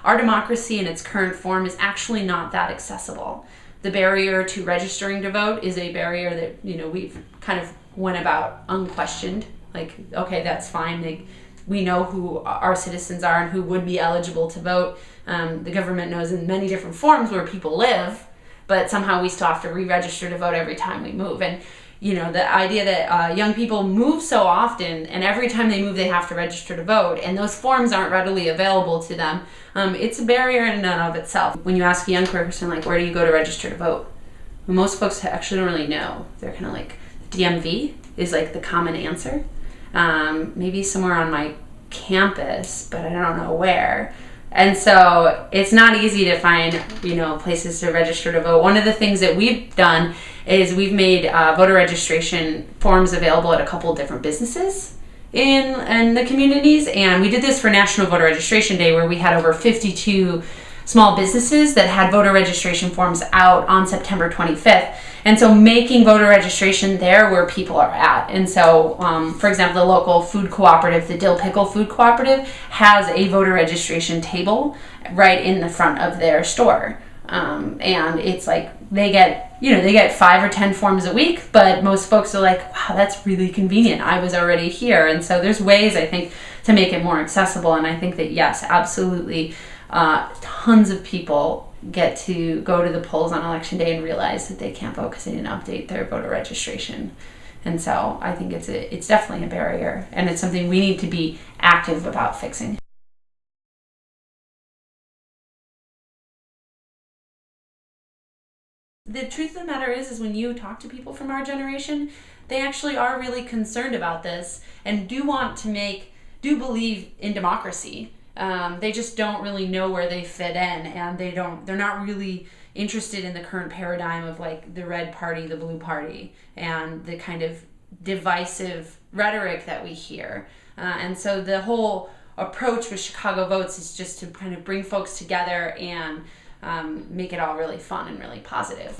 our democracy in its current form is actually not that accessible. The barrier to registering to vote is a barrier that, you know, we've kind of went about unquestioned. Like, okay, that's fine. We know who our citizens are and who would be eligible to vote. The government knows in many different forms where people live, but somehow we still have to re-register to vote every time we move. And you know, the idea that young people move so often, and every time they move they have to register to vote, and those forms aren't readily available to them, it's a barrier in and of itself. When you ask a young person, like, where do you go to register to vote? Well, most folks actually don't really know. They're kind of like, DMV is like the common answer. Maybe somewhere on my campus, but I don't know where. And so it's not easy to find, you know, places to register to vote. One of the things that we've done is we've made voter registration forms available at a couple of different businesses in the communities. And we did this for National Voter Registration Day, where we had over 52 small businesses that had voter registration forms out on September 25th. And so making voter registration there where people are at. And so, for example, the local food cooperative, the Dill Pickle Food Cooperative, has a voter registration table right in the front of their store. And it's like they get 5 or 10 forms a week, but most folks are like, wow, that's really convenient. I was already here. And so there's ways, I think, to make it more accessible. And I think that, yes, absolutely, tons of people get to go to the polls on election day and realize that they can't vote because they didn't update their voter registration. And so I think it's definitely a barrier, and it's something we need to be active about fixing. The truth of the matter is when you talk to people from our generation, they actually are really concerned about this and do believe in democracy. They just don't really know where they fit in, and they're not really interested in the current paradigm of like the red party, the blue party, and the kind of divisive rhetoric that we hear. And so the whole approach with Chicago Votes is just to kind of bring folks together and make it all really fun and really positive.